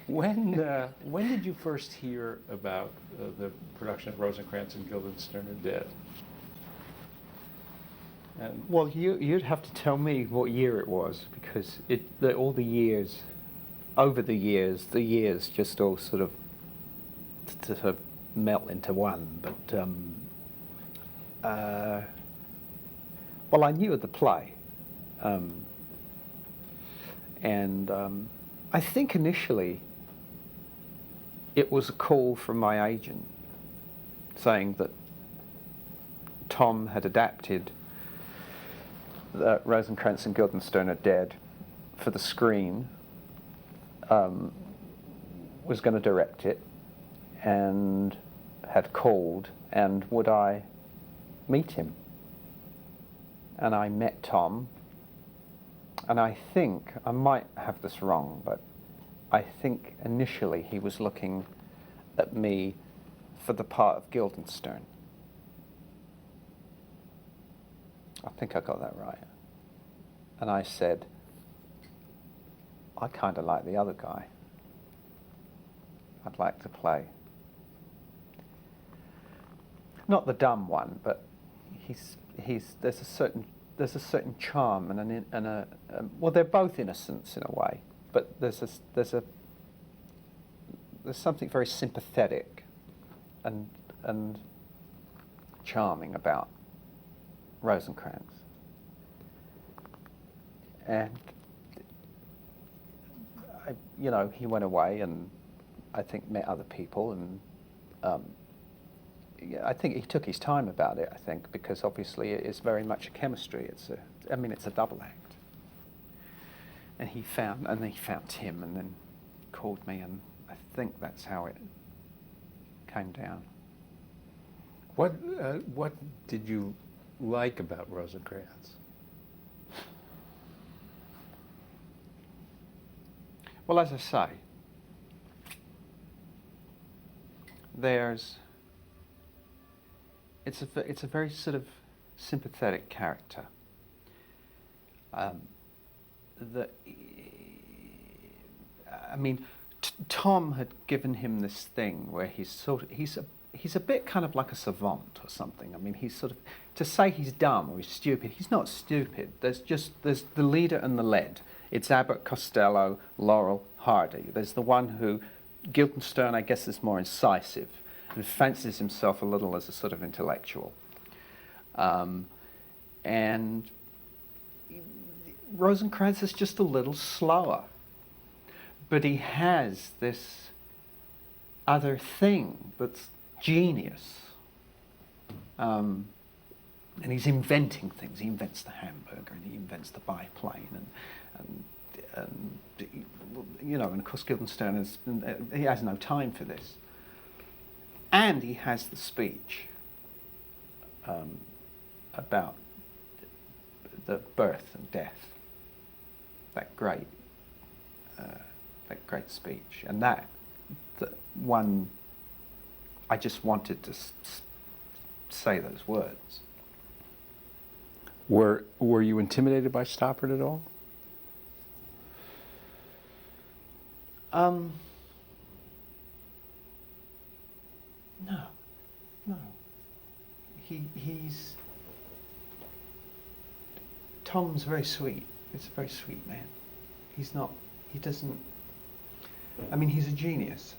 When did you first hear about the production of Rosencrantz and Guildenstern Are Dead? And Well, you'd have to tell me what year it was, because all the years, over the years just all sort of melt into one. But well, I knew of the play, and I think initially it was a call from my agent saying that Tom had adapted Rosencrantz and Guildenstern Are Dead for the screen, was going to direct it, and had called, and would I meet him? And I met Tom, and I think, I might have this wrong, but I think initially he was looking at me for the part of Guildenstern. I think I got that right. And I said, I kind of like the other guy. I'd like to play. Not the dumb one, but there's a certain charm and well, they're both innocents in a way, but there's something very sympathetic and charming about Rosencrantz. And he went away and I think met other people, and I think he took his time about it, I think, because obviously it is very much a chemistry. It's a double act. And he found Tim and then called me, and I think that's how it came down. what did you like about Rosencrantz? Well, as I say, it's a very sort of sympathetic character. Tom had given him this thing where he's a bit kind of like a savant or something. I mean, he's sort of, to say he's dumb or he's stupid, he's not stupid. There's the leader and the led. It's Abbot, Costello, Laurel, Hardy. There's the one who, Guildenstern, I guess, is more incisive and fancies himself a little as a sort of intellectual. And Rosencrantz is just a little slower. But he has this other thing that's genius. And he's inventing things. He invents the hamburger and he invents the biplane and of course Guildenstern he has no time for this. And he has the speech about the birth and death. That great speech, and that one, I just wanted to say those words. Were you intimidated by Stoppard at all? No. He's Tom's very sweet. He's a very sweet man. He's a genius.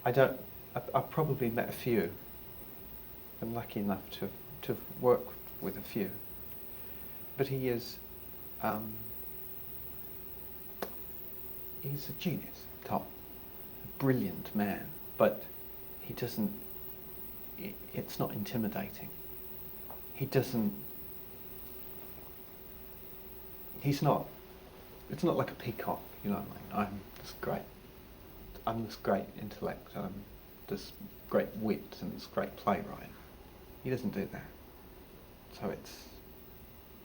I've probably met a few. I'm lucky enough to have worked with a few. But he is, he's a genius, Tom. A brilliant man, but he doesn't, it's not intimidating. It's not like a peacock, I'm this great intellect, I'm this great wit and this great playwright. He doesn't do that. So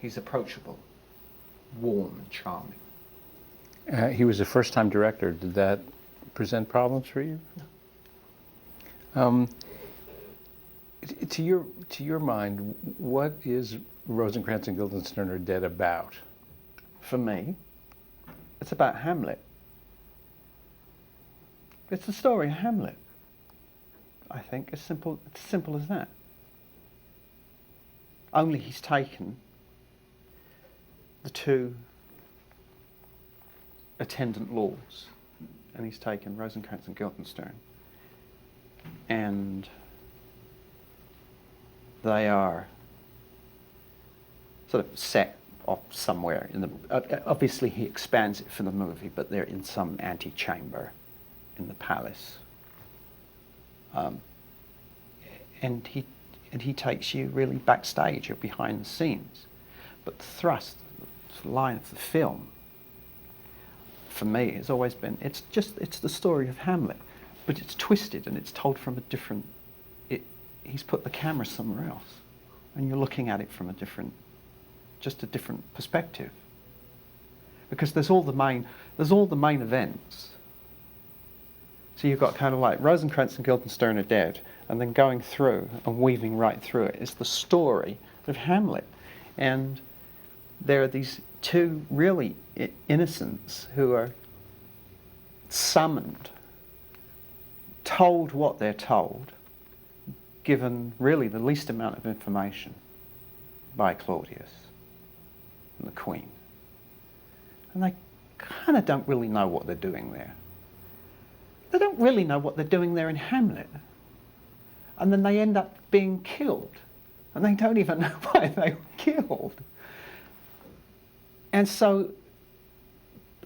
he's approachable, warm and charming. He was a first-time director. Did that present problems for you? No. To your mind, what is Rosencrantz and Guildenstern Are Dead about? For me, It's about Hamlet. It's the story of Hamlet. I think it's simple as that. Only he's taken the two attendant lords, and he's taken Rosencrantz and Guildenstern, and they are sort of set off somewhere in the. Obviously, he expands it for the movie, but they're in some antechamber in the palace, and he takes you really backstage or behind the scenes. But the thrust, the line of the film, for me, has always been it's the story of Hamlet, but it's twisted and it's told from a different. He's put the camera somewhere else, and you're looking at it from a different perspective. Because there's all the main events. So you've got kind of like Rosencrantz and Guildenstern Are Dead, and then going through and weaving right through it is the story of Hamlet. And there are these two really innocents who are summoned, told what they're told, given really the least amount of information by Claudius and the Queen. And they kind of don't really know what they're doing there. They don't really know what they're doing there in Hamlet. And then they end up being killed. And they don't even know why they were killed. And so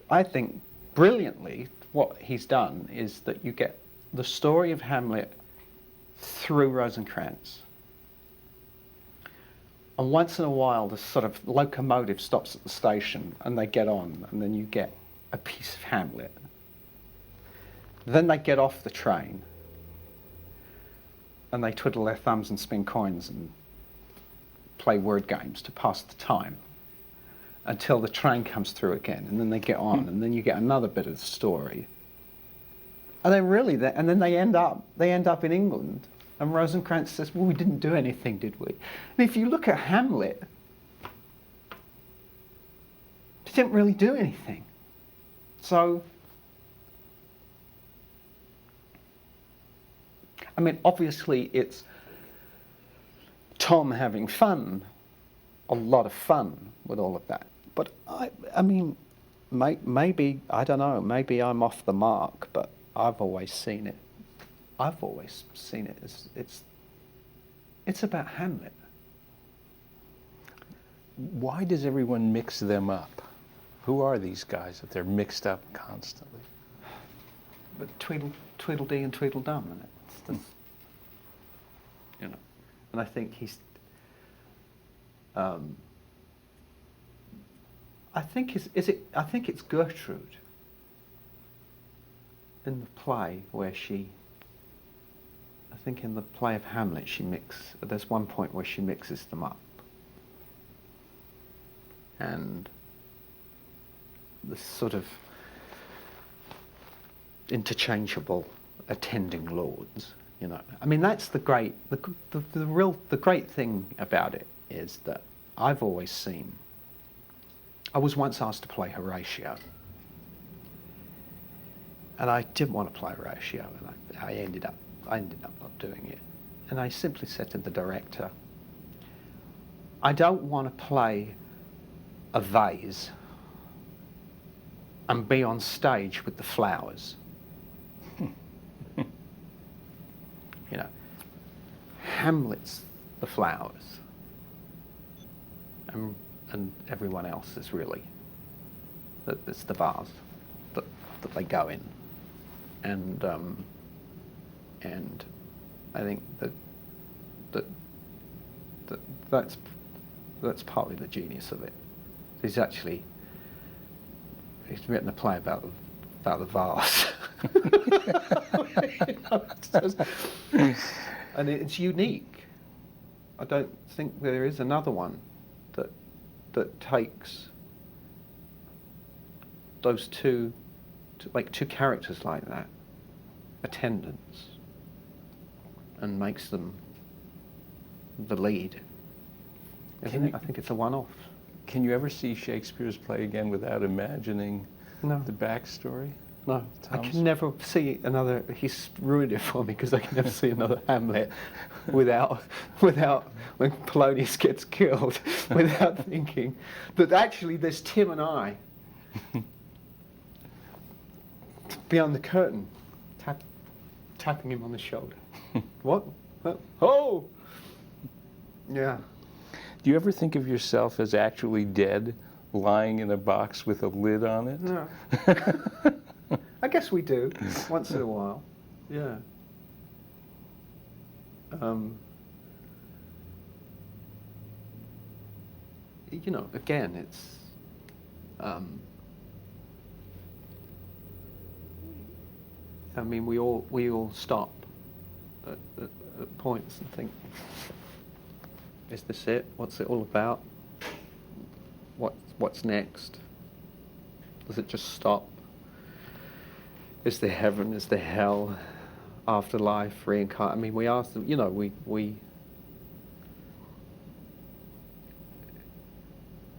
I think brilliantly what he's done is that you get the story of Hamlet through Rosencrantz. And once in a while the sort of locomotive stops at the station and they get on, and then you get a piece of Hamlet. Then they get off the train and they twiddle their thumbs and spin coins and play word games to pass the time until the train comes through again, and then they get on, and then you get another bit of the story. And then they end up in England, and Rosencrantz says, well, we didn't do anything, did we? And if you look at Hamlet, he didn't really do anything. So, I mean, obviously it's Tom having fun, a lot of fun with all of that. But I mean, maybe, I don't know, maybe I'm off the mark, but I've always seen it as it's about Hamlet. Why does everyone mix them up? Who are these guys that they're mixed up constantly? But Tweedledee and Tweedledum, isn't it? That's, you know, and I think he's. I think it's Gertrude in the play where she. I think in the play of Hamlet there's one point where she mixes them up. And the sort of interchangeable attending lords, you know. I mean, that's the great thing about it is that I've always seen. I was once asked to play Horatio, and I didn't want to play Horatio, and I ended up not doing it. And I simply said to the director, I don't want to play a vase and be on stage with the flowers. You know, Hamlet's the flowers, and everyone else is really it's the vase that they go in, and I think that's partly the genius of it. He's written a play about the vase. And it's unique. I don't think there is another one that takes those two characters like that, attendants, and makes them the lead. I think it's a one-off. Can you ever see Shakespeare's play again without imagining No. The backstory? No, I Tom's? can never see another. He's ruined it for me because I can never see another Hamlet without when Polonius gets killed, without thinking that actually there's Tim and I beyond the curtain, tapping him on the shoulder. What? Oh, yeah. Do you ever think of yourself as actually dead, lying in a box with a lid on it? No. I guess we do, once in a while. Yeah. You know, again, it's... I mean, we all stop at points and think, is this it? What's it all about? What's next? Does it just stop? Is there heaven? Is there hell? Afterlife? Reincarnation? I mean, we ask them, you know, we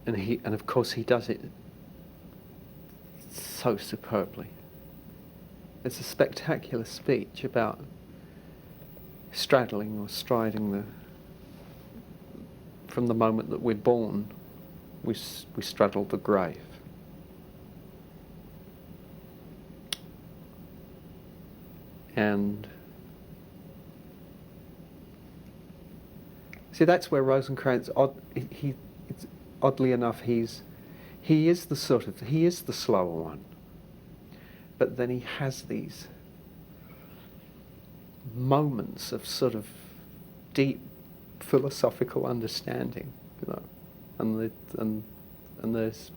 and of course he does it so superbly. It's a spectacular speech about straddling or striding from the moment that we're born, we straddle the grave. And see, that's where Rosencrantz, oddly enough, he is the slower one, but then he has these moments of sort of deep philosophical understanding, you know, and there's,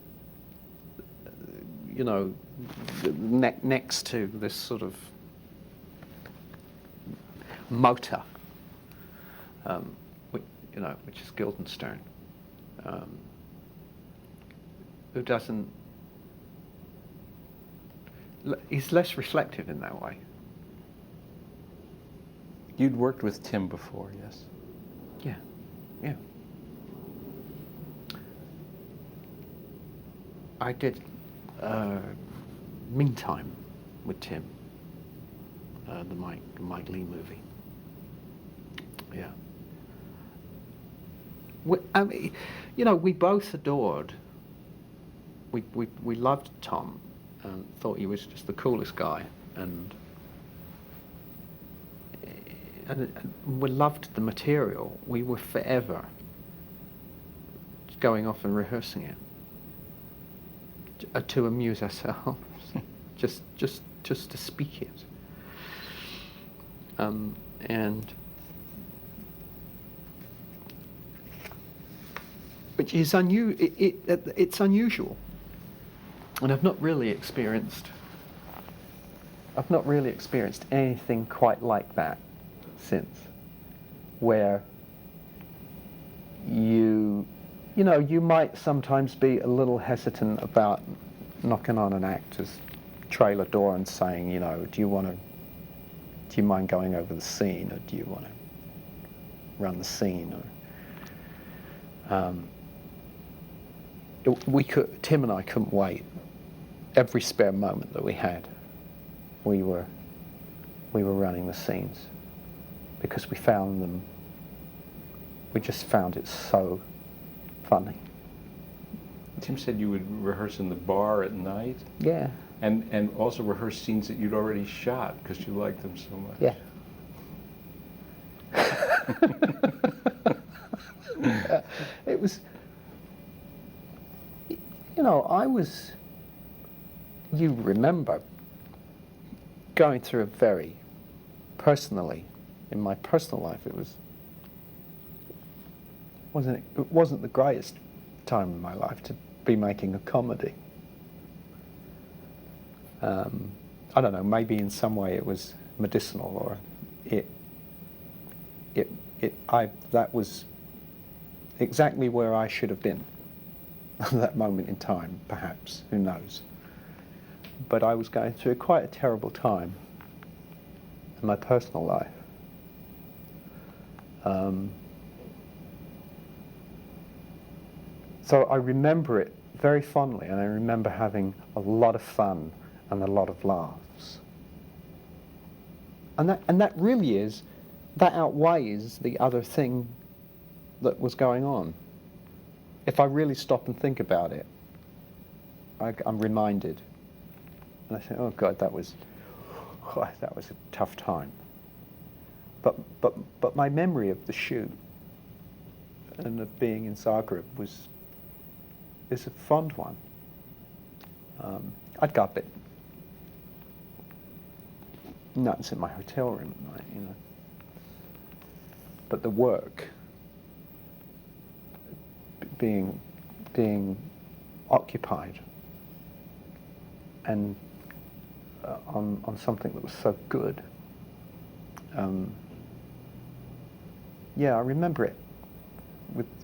you know, next to this sort of motor, which is Guildenstern, who doesn't. He's less reflective in that way. You'd worked with Tim before, yes? Yeah. I did Meantime with Tim, the Mike Lee movie. Yeah. I mean, you know, we both adored. We loved Tom and thought he was just the coolest guy, and we loved the material. We were forever going off and rehearsing it to amuse ourselves, just to speak it, and which is it's unusual, and I've not really experienced anything quite like that since, where you might sometimes be a little hesitant about knocking on an actor's trailer door and saying, you know, do you mind going over the scene, or do you want to run the scene, or Tim and I couldn't wait. Every spare moment that we had, we were running the scenes, because we just found it so funny. Tim said you would rehearse in the bar at night? Yeah. And also rehearse scenes that you'd already shot because you liked them so much. Yeah. It was, you know, you remember going through in my personal life, it wasn't the greatest time in my life to be making a comedy. I don't know, maybe in some way it was medicinal, or that was exactly where I should have been at that moment in time, perhaps, who knows. But I was going through quite a terrible time in my personal life. So I remember it very fondly, and I remember having a lot of fun and a lot of laughs. And that really is, that outweighs the other thing that was going on. If I really stop and think about it, I'm reminded. And I say, oh God, that was a tough time. But my memory of the shoot and of being in Zagreb is a fond one. I'd go a bit nuts in my hotel room at night, you know. But the work, being occupied and on something that was so good. Yeah, I remember it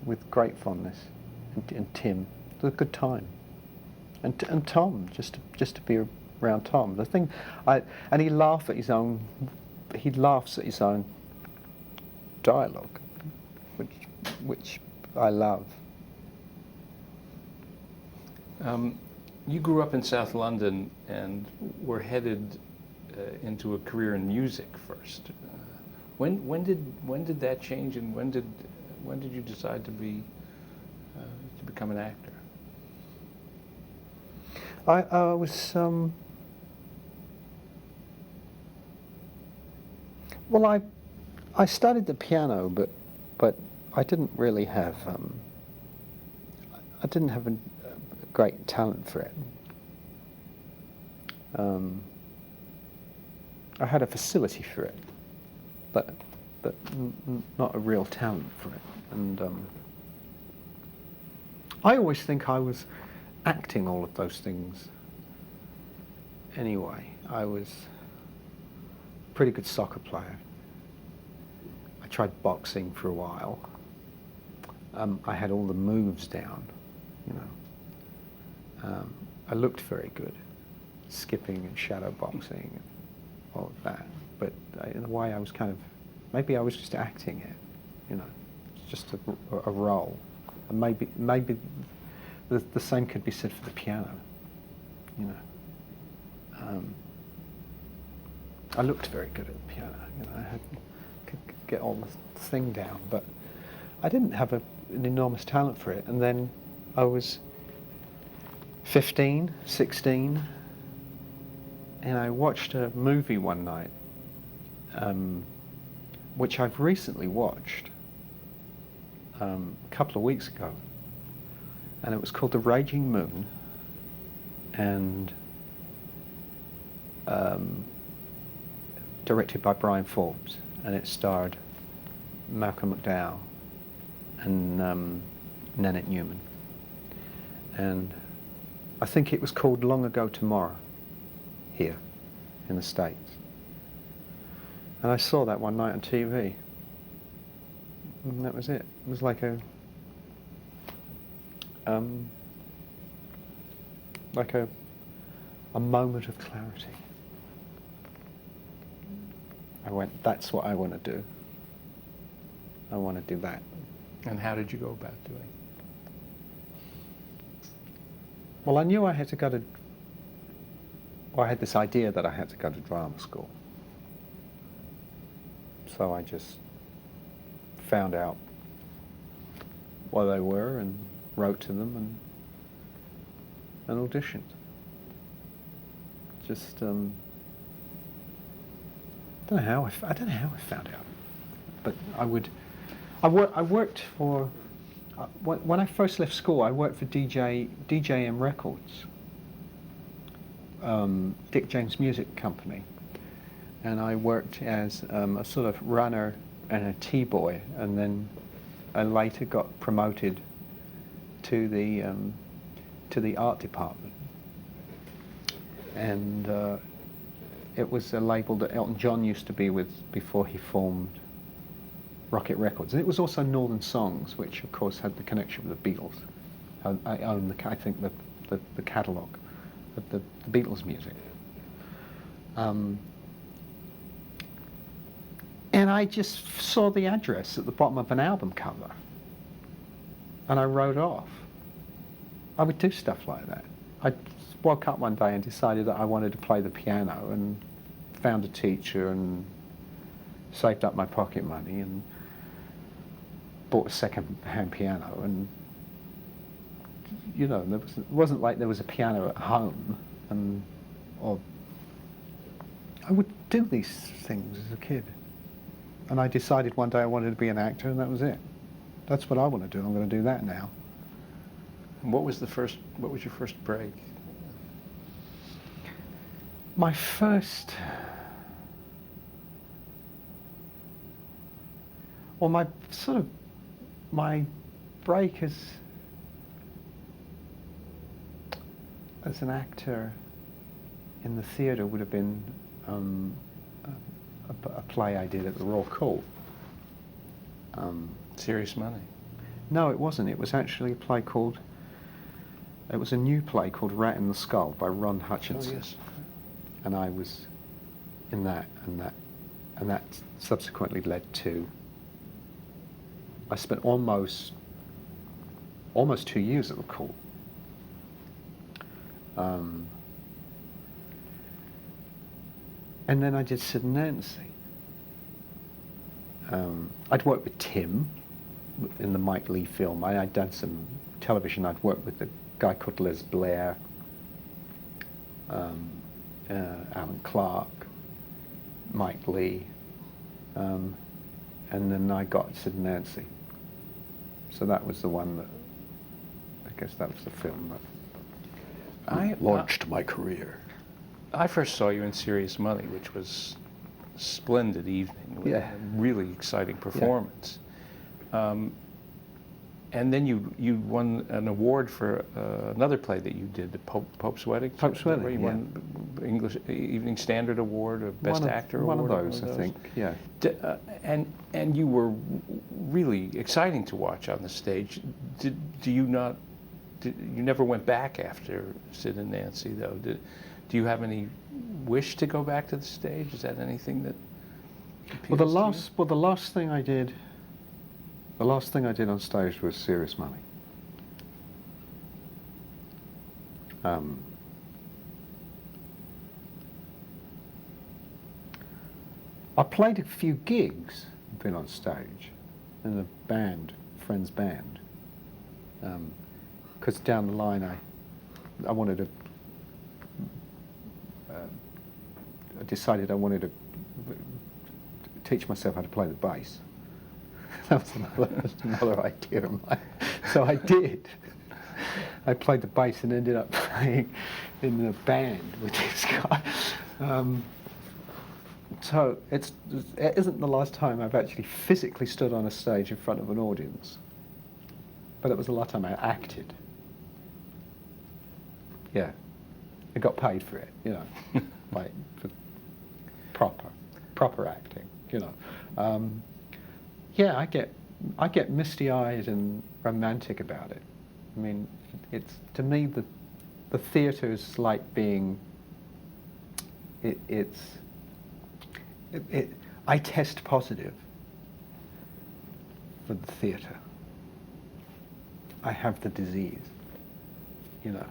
with great fondness. And Tim, it was a good time. And Tom, just to be around Tom. The thing, and he laughs at his own dialogue, which I love. You grew up in South London and were headed into a career in music first. When did that change, and when did you decide to become an actor? I was well, I studied the piano, but I didn't really have I didn't have a great talent for it. I had a facility for it, but not a real talent for it. And I always think I was acting all of those things anyway. I was a pretty good soccer player. I tried boxing for a while. I had all the moves down, you know. I looked very good, skipping and shadow boxing and all of that. But in a way I was kind of, maybe I was just acting it, you know. It's just a role. And maybe the same could be said for the piano, you know. I looked very good at the piano, you know. I could get all the thing down, but I didn't have an enormous talent for it. And then I was 15, 16, and I watched a movie one night, which I've recently watched a couple of weeks ago, and it was called The Raging Moon, and directed by Brian Forbes, and it starred Malcolm McDowell and Nanette Newman, and I think it was called Long Ago Tomorrow here in the States. And I saw that one night on TV, and that was it. It was like a moment of clarity. I went, that's what I want to do. I want to do that. And how did you go about doing it? Well, I knew I had to go to, well, I had this idea that I had to go to drama school. So I just found out what they were and wrote to them and auditioned. Just, I don't know how I found out, but I worked for, when I first left school, I worked for DJM Records, Dick James Music Company, and I worked as a sort of runner and a T-boy, and then I later got promoted to the art department, and it was a label that Elton John used to be with before he formed Rocket Records, and it was also Northern Songs, which of course had the connection with the Beatles. I own I think the catalogue of the Beatles music. And I just saw the address at the bottom of an album cover, and I wrote off. I would do stuff like that. I woke up one day and decided that I wanted to play the piano, and found a teacher and saved up my pocket money and bought a second-hand piano. And you know, it wasn't like there was a piano at home, or I would do these things as a kid. And I decided one day I wanted to be an actor, and that was it. That's what I want to do. I'm going to do that now. And what was your first break? My first, well, my break as an actor in the theatre would have been a play I did at the Royal Court. Serious Money? No, it wasn't. It was actually a play called, it was a new play called Rat in the Skull by Ron Hutchinson. Oh, yes. And I was in that, and that subsequently led to, I spent almost 2 years at the court. And then I did Sid and Nancy. I'd worked with Tim in the Mike Leigh film. I'd done some television. I'd worked with the guy called Les Blair, Alan Clark, Mike Leigh, and then I got Sid and Nancy. So that was the one that, I guess that was the film that launched my career. I first saw you in Serious Money, which was a splendid evening, with a really exciting performance. And then you won an award for another play that you did, the Pope's Wedding. Pope's Wedding, you won English Evening Standard Award, or Best Actor one Award. One of those, I think. Yeah. And you were really exciting to watch on the stage. You never went back after Sid and Nancy, though? Do you have any wish to go back to the stage? Is that anything that appeals to you? The last thing I did on stage was Serious Money. I played a few gigs, been on stage, in a band, friend's band, because down the line I wanted to, I decided I wanted to teach myself how to play the bass. That was another idea of mine. So I did. I played the bass and ended up playing in the band with this guy. So it isn't the last time I've actually physically stood on a stage in front of an audience, but it was the last time I acted. Yeah, I got paid for it, you know, like for proper acting, you know. Yeah, I get misty-eyed and romantic about it. I mean, it's, to me, the theatre is like being. I test positive for the theatre. I have the disease, you know.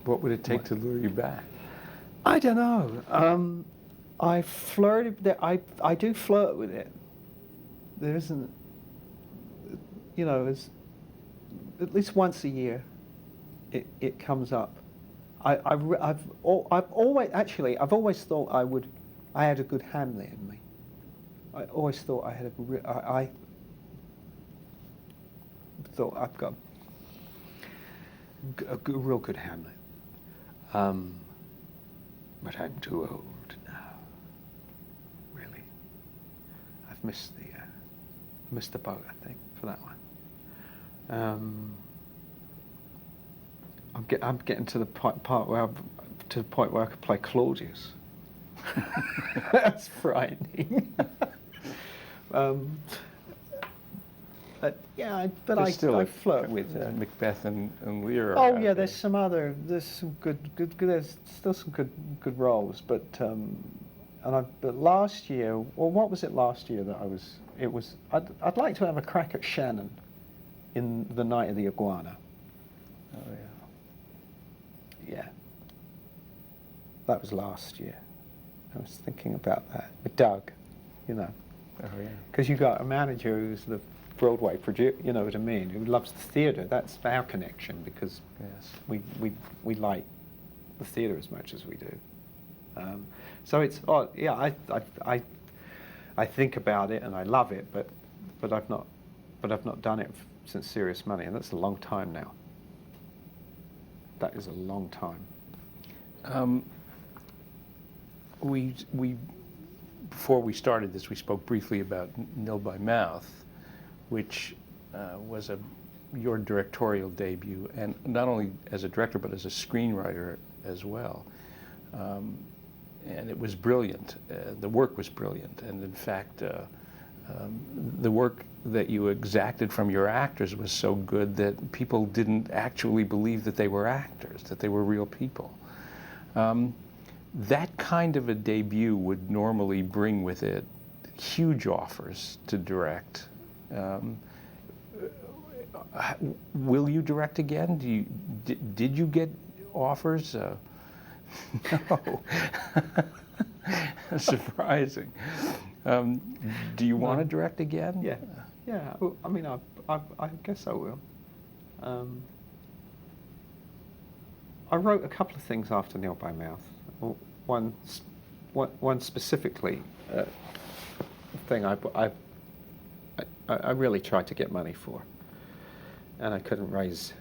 What would it take to lure you back? I don't know. I flirted. I do flirt with it. There isn't, you know, at least once a year, it comes up. I've always thought I had a good Hamlet in me. I always thought I had I thought I've got a real good Hamlet. But I'm too old now. Really, I've missed the boat, I think, for that one. I'm getting to the part where I could play Claudius. That's frightening. But yeah, I flirt with Macbeth and Lear. Oh yeah, there's some good there's still some good roles, but last year, or what was it last year that I'd like to have a crack at Shannon in The Night of the Iguana. Oh yeah. That was last year. I was thinking about that with Doug, you know. Oh, yeah. Because you've got a manager who's the Broadway producer, you know what I mean, who loves the theatre. That's our connection, because Yes. we like the theatre as much as we do. So it's odd. Yeah, I think about it and I love it, but I've not done it since Serious Money, and that's a long time now. That is a long time. We before we started this, we spoke briefly about Nil by Mouth, which was your directorial debut, and not only as a director but as a screenwriter as well. And it was brilliant. The work was brilliant, and in fact, the work that you exacted from your actors was so good that people didn't actually believe that they were actors, that they were real people. That kind of a debut would normally bring with it huge offers to direct. Will you direct again? Did you get offers? No. Surprising. Do you want to direct again? Yeah. Yeah. I mean, I guess I will. I wrote a couple of things after Nil by Mouth. One specifically thing I really tried to get money for, and I couldn't raise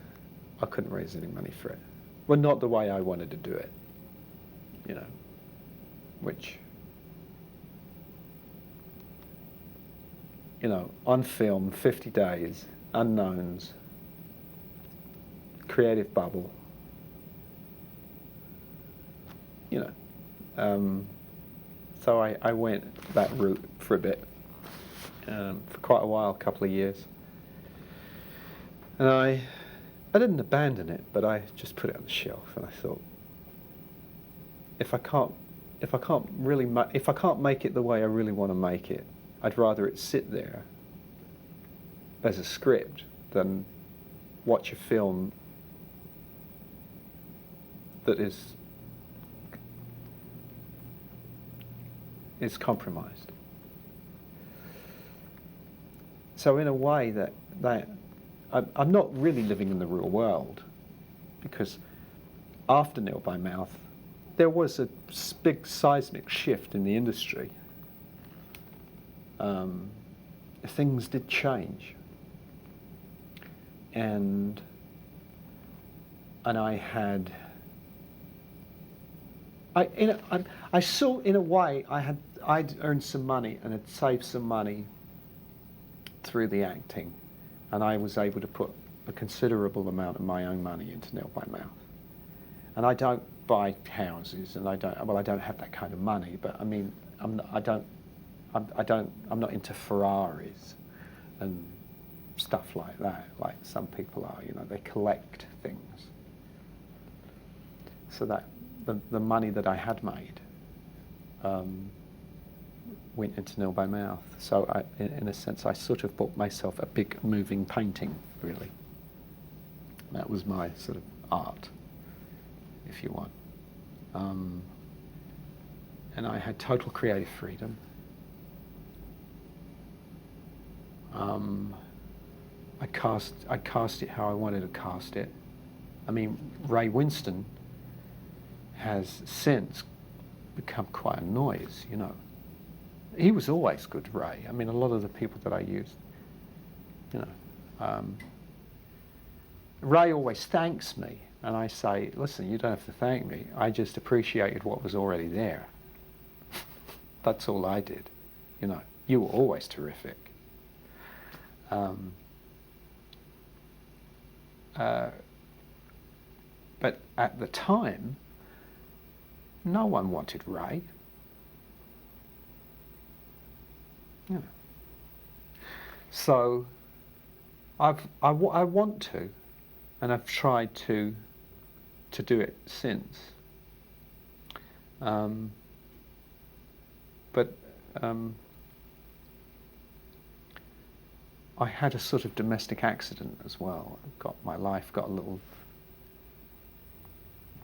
any money for it. Well, not the way I wanted to do it, you know, which, you know, on film, 50 days, unknowns, creative bubble, you know. So I went that route for a bit, for quite a while, a couple of years. And I didn't abandon it, but I just put it on the shelf, and I thought, if I can't make it the way I really want to make it, I'd rather it sit there as a script than watch a film that is compromised. So in a way that I'm not really living in the real world, because after Nil by Mouth, there was a big seismic shift in the industry. Things did change, and I saw, in a way, I'd earned some money and had saved some money through the acting, and I was able to put a considerable amount of my own money into Nil by Mouth. And I don't buy houses, and I don't have that kind of money. But I mean, I'm not into Ferraris and stuff like that, like some people are. You know, they collect things. So that the money that I had made went into Nil by Mouth. So in a sense, I sort of bought myself a big moving painting, really. That was my sort of art, if you want. And I had total creative freedom. I cast it how I wanted to cast it. I mean, Ray Winston has since become quite a noise, you know. He was always good, Ray. I mean, a lot of the people that I used, you know. Ray always thanks me, and I say, listen, you don't have to thank me. I just appreciated what was already there. That's all I did, you know. You were always terrific. But at the time, no one wanted Ray. Yeah. So I want to, and I've tried to do it since. But I had a sort of domestic accident as well. My life got a little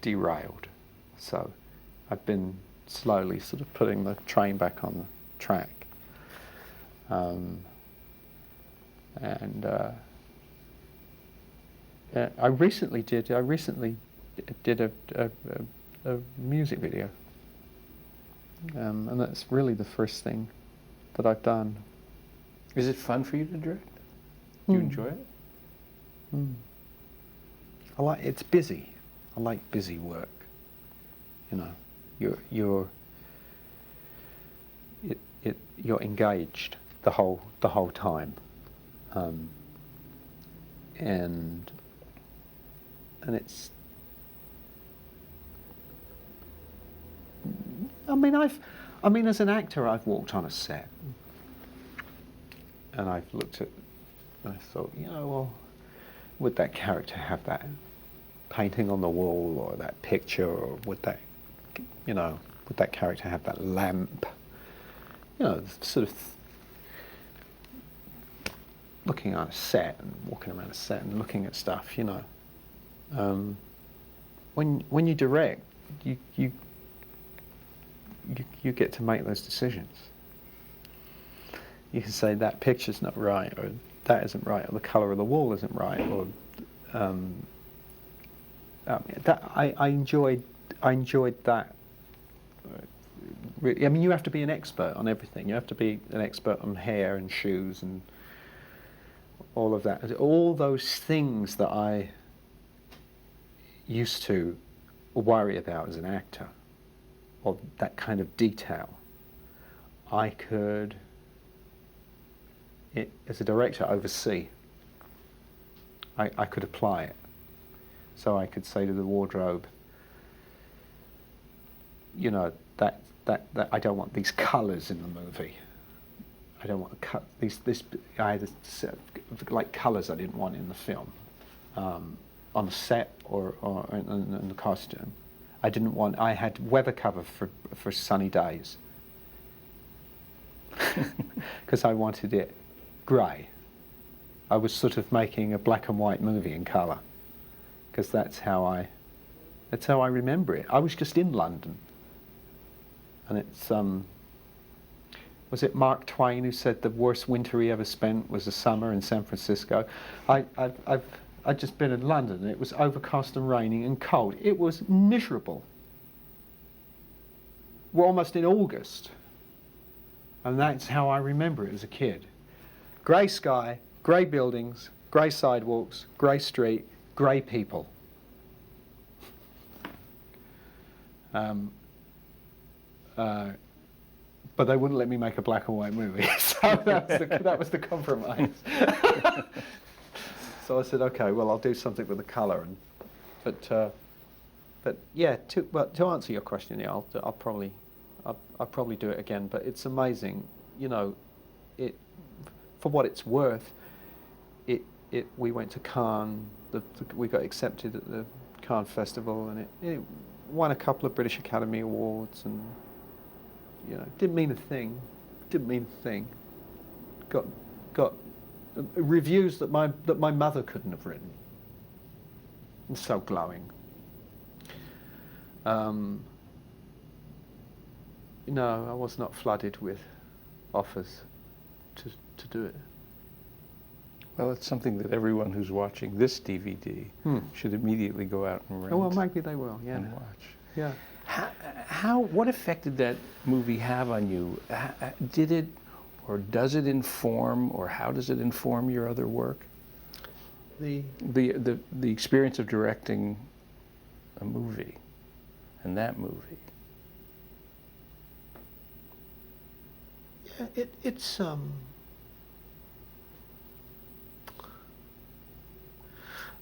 derailed. So I've been slowly sort of putting the train back on the track. I recently did a music video, and that's really the first thing that I've done. Is it fun for you to direct? Do you enjoy it? It's busy. I like busy work. You know, you're engaged the whole time, and it's. I mean, as an actor, I've walked on a set, and I've looked at, and I thought, well, would that character have that painting on the wall, or that picture, or would that character have that lamp? Sort of looking on a set and walking around a set and looking at stuff. When you direct, you get to make those decisions. You can say that picture's not right, or that isn't right, or the colour of the wall isn't right, or I enjoyed that. I mean, you have to be an expert on everything. You have to be an expert on hair and shoes and all of that. All those things that I used to worry about as an actor, or that kind of detail, I could, as a director, oversee. I could apply it. So I could say to the wardrobe, that I don't want these colours in the movie. I don't want to cut these. I had a set of, like, colours I didn't want in the film, on the set or in the costume. I had weather cover for sunny days because I wanted it grey. I was sort of making a black and white movie in colour because that's how I remember it. I was just in London. And it's, was it Mark Twain who said the worst winter he ever spent was the summer in San Francisco? I'd just been in London, and it was overcast and raining and cold. It was miserable. We're almost in August. And that's how I remember it as a kid. Grey sky, grey buildings, grey sidewalks, grey street, grey people. But they wouldn't let me make a black and white movie, so that was the compromise. So I said, okay, well, I'll do something with the colour, but yeah. To answer your question, yeah, I'll probably do it again. But it's amazing, it, for what it's worth. We went to Cannes. We got accepted at the Cannes Festival, and it won a couple of British Academy Awards, and didn't mean a thing. Got reviews that my mother couldn't have written. And so glowing. No, I was not flooded with offers to do it. Well, it's something that everyone who's watching this DVD should immediately go out and rent. Oh, well, maybe they will. Yeah. And watch. Yeah. What effect did that movie have on you? Did it, or does it inform, or how does it inform your other work? The experience of directing a movie, and that movie. Yeah, it's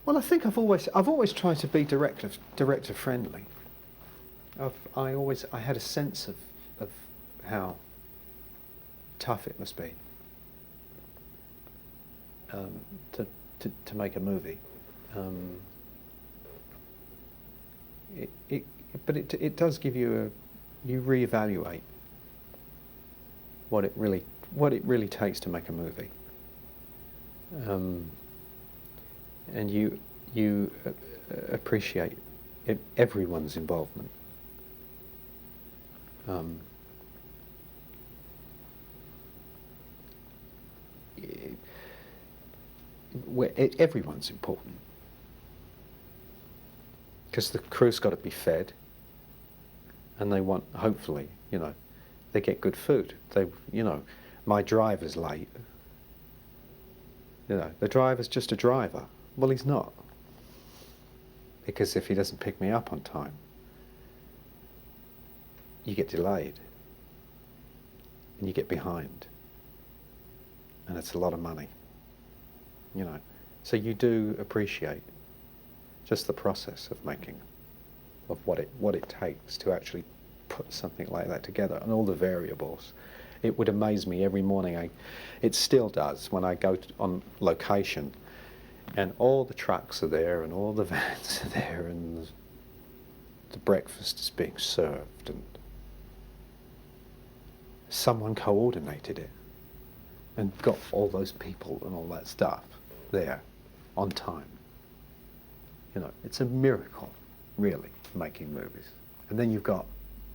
Well, I think I've always tried to be director friendly. I had a sense of how tough it must be to make a movie. But it does give you you reevaluate what it really takes to make a movie. And you appreciate everyone's involvement. Um, Everyone's important, because the crew's got to be fed, and they want, hopefully, they get good food. My driver's late. The driver's just a driver. Well, he's not, because if he doesn't pick me up on time, you get delayed, and you get behind, and it's a lot of money. So you do appreciate just the process of making, of what it takes to actually put something like that together, and all the variables. It would amaze me every morning. It still does when I go on location, and all the trucks are there, and all the vans are there, and the breakfast is being served, and someone coordinated it and got all those people and all that stuff there on time. It's a miracle, really, making movies. And then you've got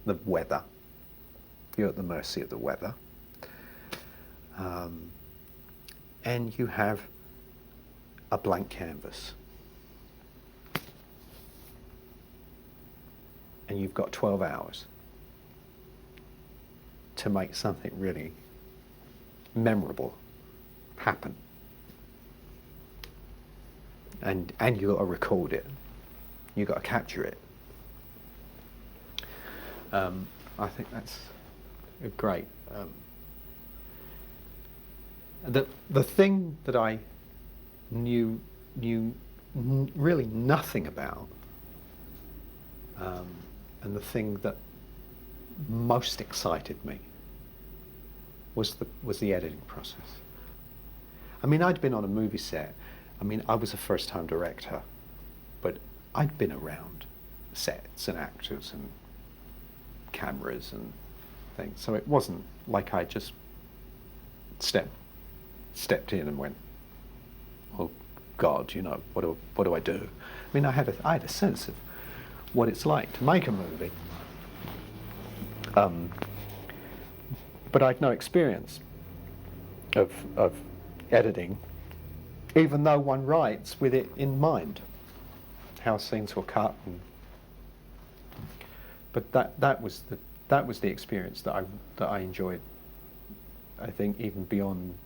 the weather. You're at the mercy of the weather. And you have a blank canvas. And you've got 12 hours to make something really memorable happen. And you've got to record it. You've got to capture it. I think that's a great. The thing that I knew really nothing about, and the thing that most excited me was the editing process. I mean, I'd been on a movie set. I mean, I was a first-time director, but I'd been around sets and actors and cameras and things. So it wasn't like I just stepped in and went, "Oh God, what do I do?" I mean, I had a sense of what it's like to make a movie, but I'd no experience of editing, even though one writes with it in mind, how scenes were cut. But that was the experience that I enjoyed. I think even beyond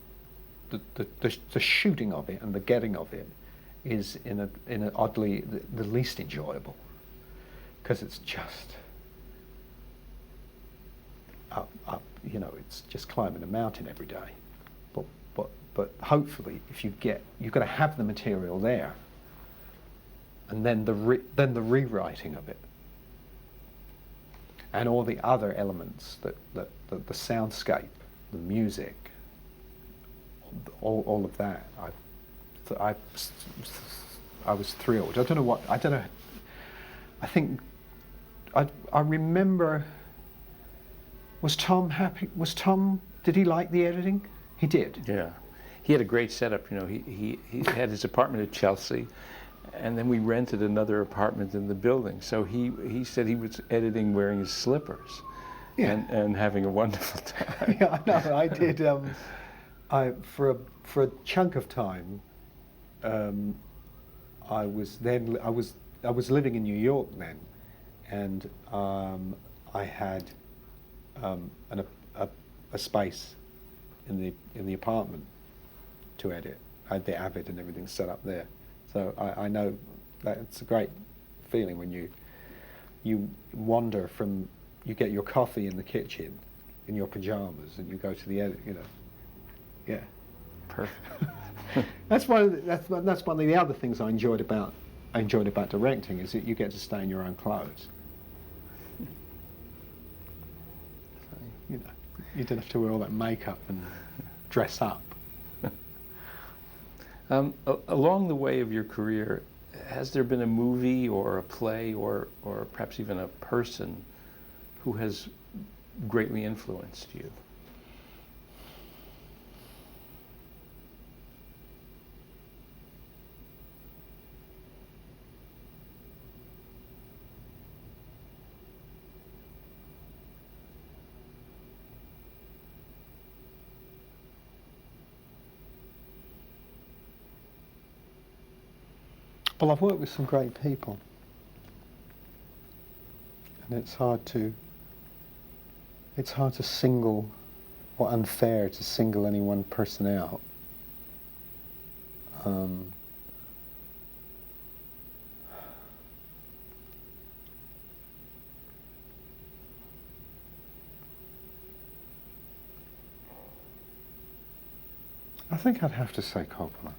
the shooting of it and the getting of it is in a oddly the least enjoyable, because it's just up. It's just climbing a mountain every day. But hopefully, if you've got to have the material there, and then the rewriting of it, and all the other elements that the soundscape, the music, all of that. I was thrilled. I don't know. I think I remember. Was Tom happy? Did he like the editing? He did. Yeah. He had a great setup. He had his apartment at Chelsea, and then we rented another apartment in the building. So he said he was editing wearing his slippers, Yeah. and having a wonderful time. Yeah, I know. I did. For a chunk of time, I was living in New York then, and I had a space in the apartment to edit. I had the Avid and everything set up there, so I know that it's a great feeling when you wander from, you get your coffee in the kitchen in your pajamas and you go to the edit. Yeah. Perfect. That's one of the other things I enjoyed about directing, is that you get to stay in your own clothes. You don't have to wear all that makeup and dress up. Along the way of your career, has there been a movie or a play or perhaps even a person who has greatly influenced you? Well, I've worked with some great people, and it's hard to single, or unfair to single any one person out. I think I'd have to say Coppola.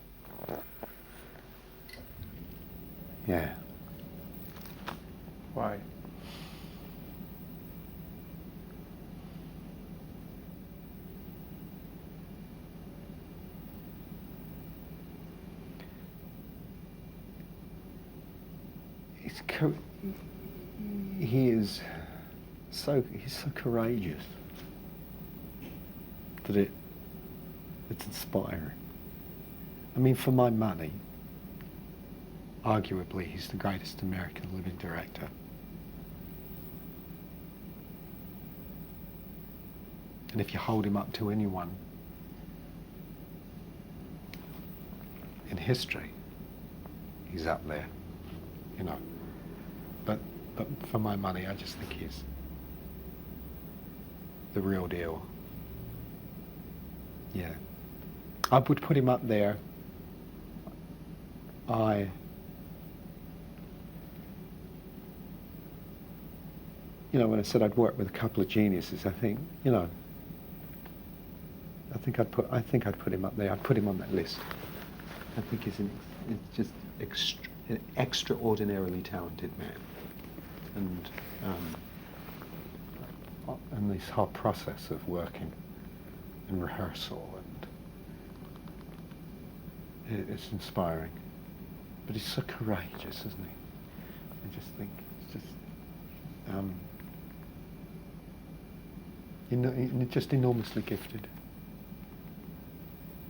Yeah. Why? He's so courageous that it's inspiring. I mean, for my money, arguably he's the greatest American living director. And if you hold him up to anyone in history, he's up there, you know. But for my money, I just think he's the real deal. Yeah. I would put him up there. You know, when I said I'd work with a couple of geniuses, I think, you know, I think I'd put him up there. I'd put him on that list. I think he's just an extraordinarily talented man. And this whole process of working and rehearsal, and it's inspiring. But he's so courageous, isn't he? I just think it's just just enormously gifted.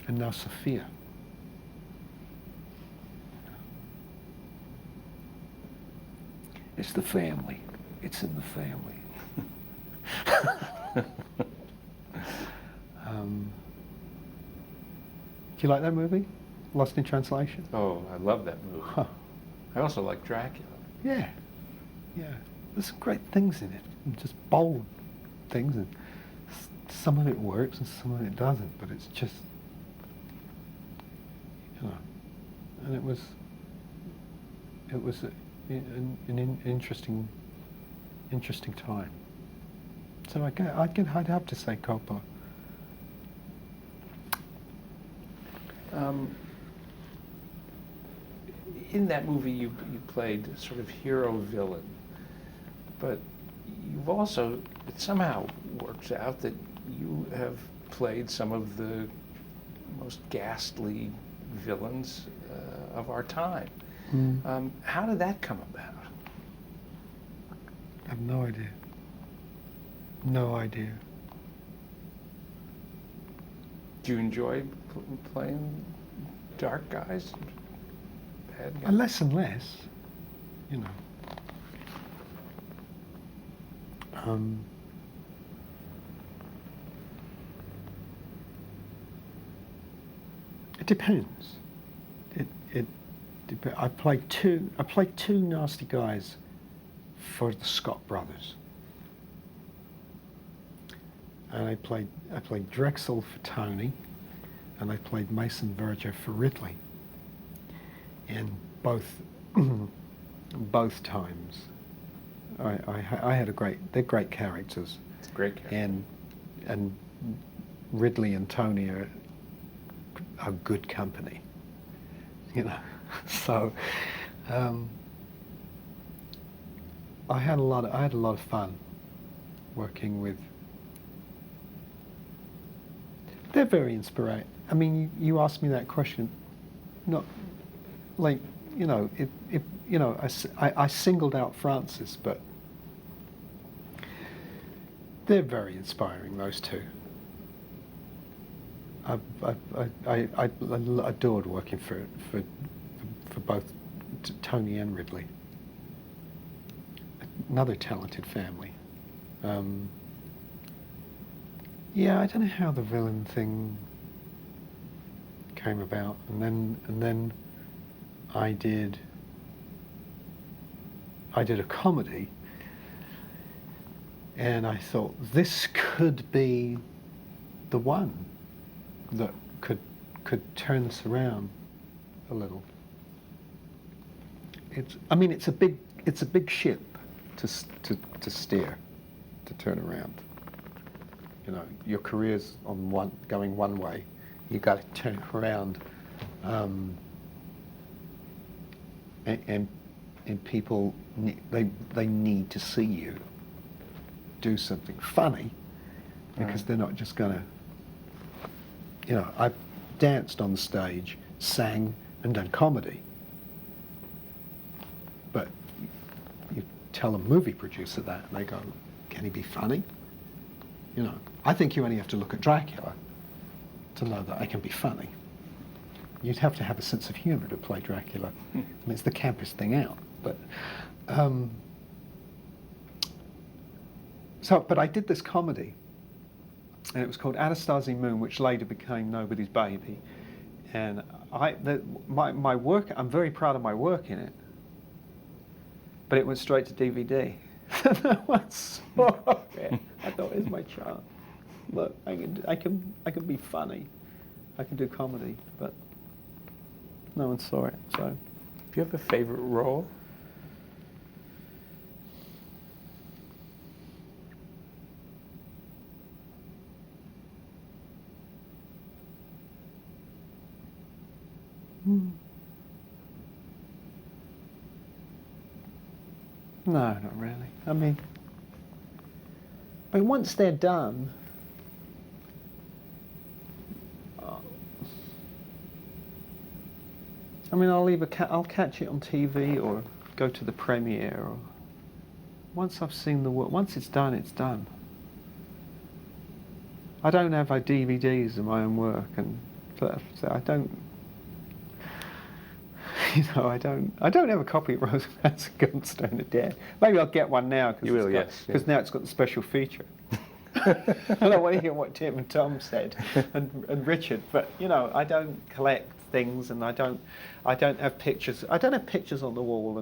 And now Sophia. It's the family. It's in the family. Do you like that movie? Lost in Translation? Oh, I love that movie. Huh. I also like Dracula. Yeah. There's some great things in it, and just bold things, and some of it works and some of it doesn't, but it's just, you know, and it was an interesting time. So I'd have to say Coppola. In that movie, you played sort of hero-villain, but you've also, it somehow works out that you have played some of the most ghastly villains of our time. How did that come about? I have no idea. No idea. Do you enjoy playing dark guys? Bad guys? Less and less, you know. It depends. I played two nasty guys for the Scott brothers, and I played Drexel for Tony, and I played Mason Verger for Ridley. And both times, I had they're great characters. It's a great character. And Ridley and Tony are good company, you know. So I had a lot of fun working with. They're very inspiring. I mean, you asked me that question, not like, you know, I singled out Francis, but they're very inspiring, those two. I adored working for both Tony and Ridley. Another talented family. Yeah, I don't know how the villain thing came about, and then I did I did a comedy, and I thought this could be the one that could turn this around a little. It's a big ship to steer, to turn around. You know, your career's going one way. You got to turn it around, and people they need to see you do something funny, because they're not just going to. You know, I've danced on the stage, sang, and done comedy. But you tell a movie producer that, and they go, "Can he be funny?" You know, I think you only have to look at Dracula to know that I can be funny. You'd have to have a sense of humour to play Dracula. I mean, it's the campest thing out. But but I did this comedy, and it was called Anastasia Moon, which later became Nobody's Baby. And my work, I'm very proud of my work in it, but it went straight to DVD. No one saw it. I thought, here's my chance. Look, I can be funny. I can do comedy, but no one saw it. So, Do you have a favorite role? No, not really. I mean, once they're done, I'll catch it on TV or go to the premiere. Or once I've seen the work, once it's done, it's done. I don't have DVDs of my own work, and so I don't. You know, I don't have a copy of Rosencrantz and Guildenstern Are Dead. Maybe I'll get one now, because now it's got the special feature. I don't want to hear what Tim and Tom said, and Richard. But you know, I don't collect things, and I don't have pictures. I don't have pictures on the wall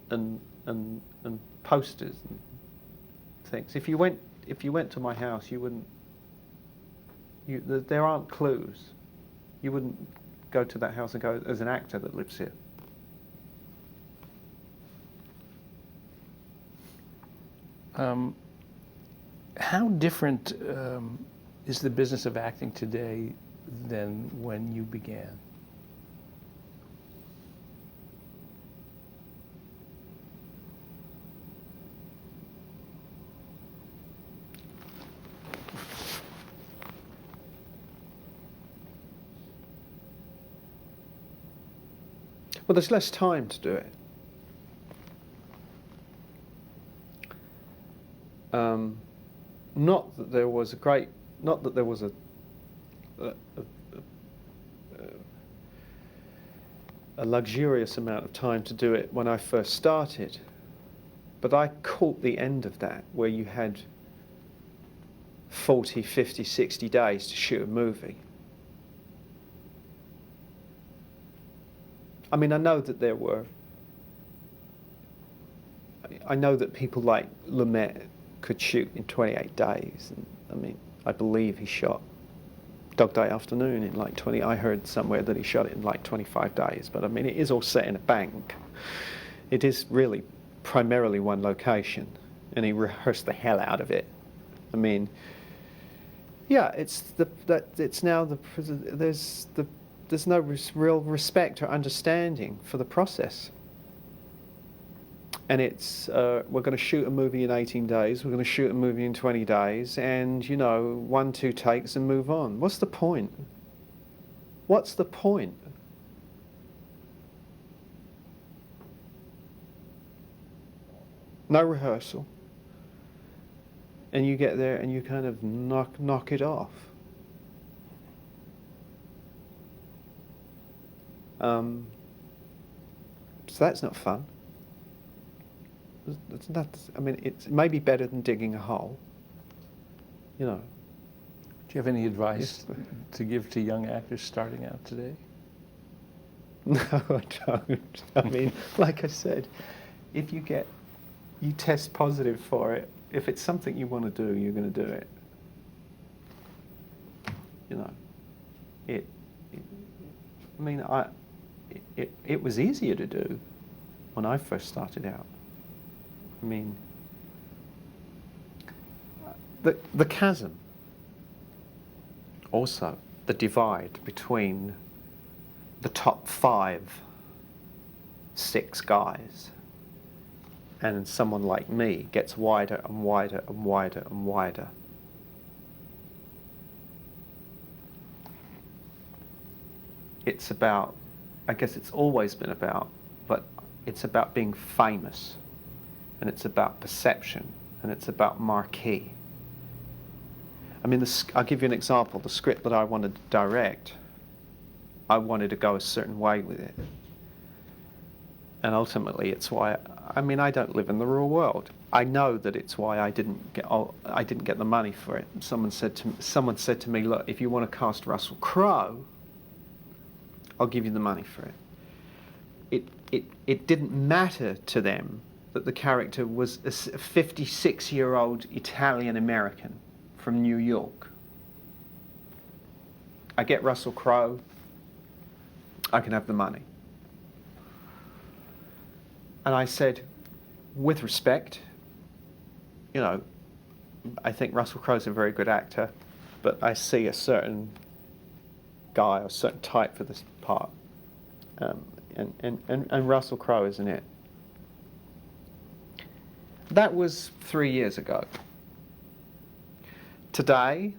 and posters and things. If you went to my house, you wouldn't. There aren't clues. You wouldn't go to that house and go, "There's an actor that lives here." How different is the business of acting today than when you began? Well, there's less time to do it. Not that there was a luxurious amount of time to do it when I first started, but I caught the end of that, where you had 40, 50, 60 days to shoot a movie. I mean, I know that people like Lumet could shoot in 28 days. And, I mean, I believe he shot Dog Day Afternoon in like 20. I heard somewhere that he shot it in like 25 days. But I mean, it is all set in a bank. It is really primarily one location, and he rehearsed the hell out of it. I mean, yeah, there's no real respect or understanding for the process. And it's, we're going to shoot a movie in 18 days, we're going to shoot a movie in 20 days, and, you know, 1-2 takes and move on. What's the point? What's the point? No rehearsal. And you get there and you kind of knock it off. So that's not fun. I mean, it's maybe better than digging a hole. You know. Do you have any advice to give to young actors starting out today? No, I don't. I mean, like I said, if you test positive for it, if it's something you want to do, you're going to do it. You know, it was easier to do when I first started out. I mean, the chasm, also the divide between the top 5, 6 guys, and someone like me gets wider and wider and wider and wider. It's about, I guess it's always been about, but it's about being famous, and it's about perception, and it's about marquee. I mean, I'll give you an example. The script that I wanted to direct, I wanted to go a certain way with it. And ultimately, it's why, I mean, I don't live in the real world. I know that it's why I didn't get the money for it. Someone said to me, look, if you want to cast Russell Crowe, I'll give you the money for it. It didn't matter to them that the character was a 56-year-old Italian-American from New York. I get Russell Crowe, I can have the money. And I said, with respect, you know, I think Russell Crowe's a very good actor, but I see a certain guy or a certain type for this part. And Russell Crowe isn't it. That was 3 years ago. Today,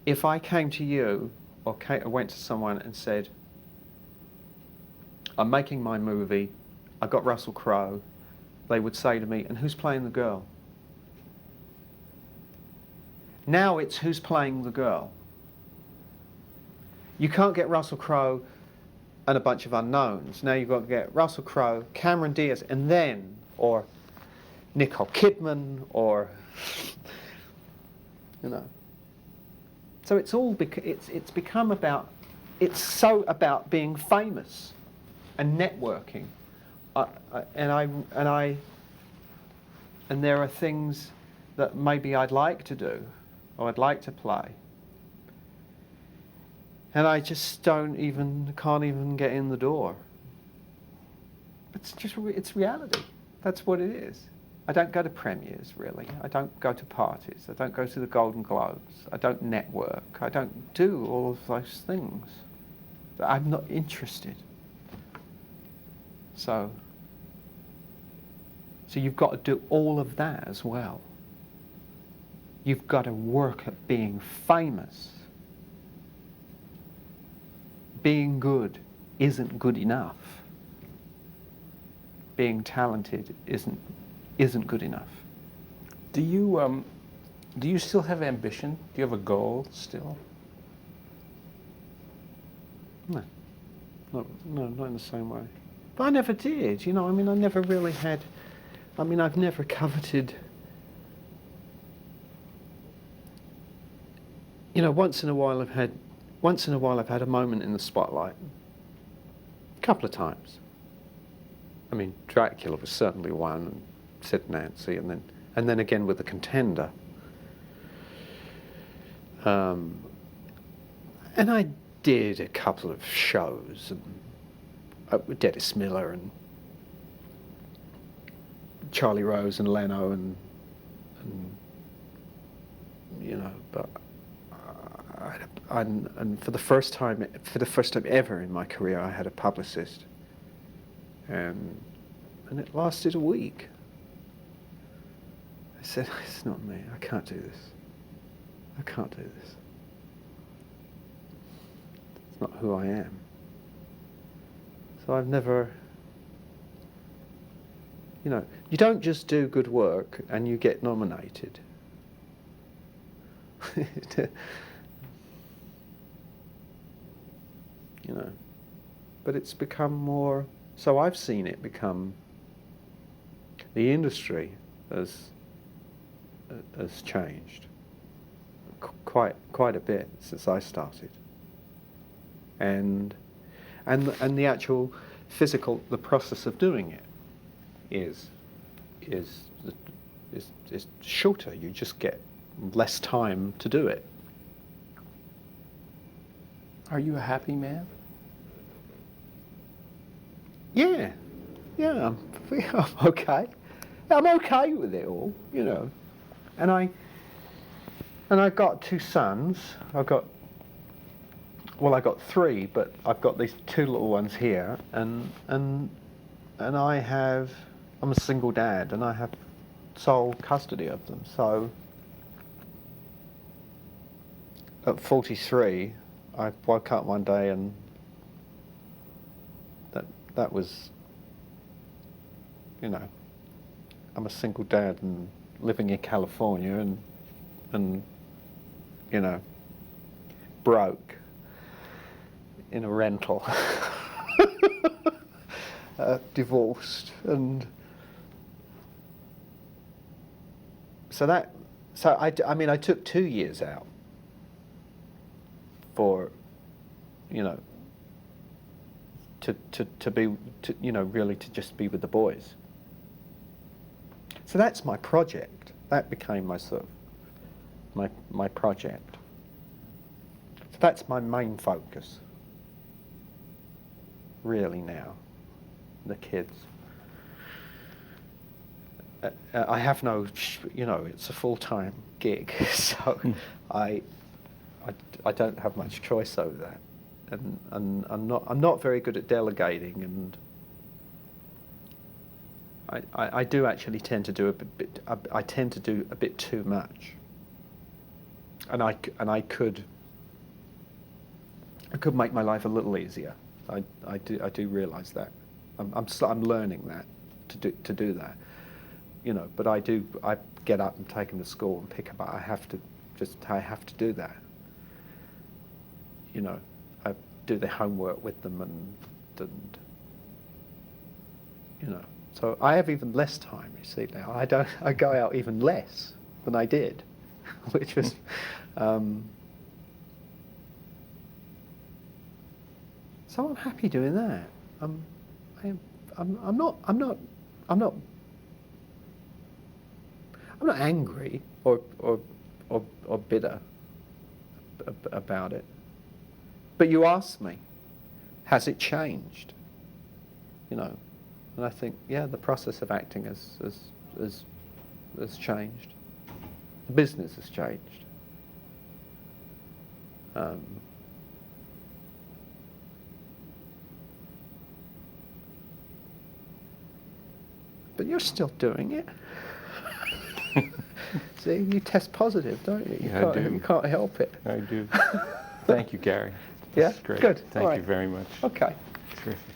if I came to you or went to someone and said, I'm making my movie, I got Russell Crowe, they would say to me, and who's playing the girl? Now it's who's playing the girl. You can't get Russell Crowe and a bunch of unknowns. Now you've got to get Russell Crowe, Cameron Diaz, and then, or Nicole Kidman, or, you know. So it's all it's become about, it's so about being famous and networking. And there are things that maybe I'd like to do, or I'd like to play. And I just can't even get in the door. It's reality. That's what it is. I don't go to premieres, really. I don't go to parties. I don't go to the Golden Globes. I don't network. I don't do all of those things. I'm not interested. So you've got to do all of that as well. You've got to work at being famous. Being good isn't good enough. Being talented isn't good enough. Do you still have ambition? Do you have a goal still? No, not in the same way. But I never did. You know, I mean, I never really had. I mean, I've never coveted. You know, once in a while I've had a moment in the spotlight. A couple of times. I mean, Dracula was certainly one, and Sid Nancy, and then again with The Contender. And I did a couple of shows with Dennis Miller and Charlie Rose and Leno and you know, but and for the first time ever in my career, I had a publicist, and it lasted a week. I said, it's not me. I can't do this. I can't do this. It's not who I am. So I've never, you know, you don't just do good work and you get nominated. You know, but it's become more, so I've seen it become, the industry has changed quite a bit since I started, and the actual physical, the process of doing it, is shorter. You just get less time to do it. Are you a happy man? Yeah, I'm okay. I'm okay with it all, you know. And I got 2 sons. I got 3, but I've got these 2 little ones here, and I'm a single dad, and I have sole custody of them. So at 43, I woke up one day and that was, you know, I'm a single dad and living in California and you know, broke in a rental, divorced, and so I mean I took 2 years out for, you know, to be, you know, really to just be with the boys. So that's my project. That became my sort of my project. So that's my main focus, really now, the kids. I have no, you know, it's a full-time gig, so I don't have much choice over that, and I'm not very good at delegating, and I do actually tend to do I tend to do a bit too much, and I could make my life a little easier. I do realise that. I'm learning that to do that, you know. But I get up and take them to school and pick them up. I have to do that. You know, I do the homework with them and you know. So I have even less time, you see, now. I go out even less than I did, which was so I'm happy doing that. I'm not angry or bitter about it. But you asked me, has it changed? You know, and I think, yeah, the process of acting has changed. The business has changed. But you're still doing it. See, you test positive, don't you? Yeah, I do. You can't help it. I do. Thank you, Gary. Yeah? This is great. Good. Thank All you right. very much. Okay. Terrific.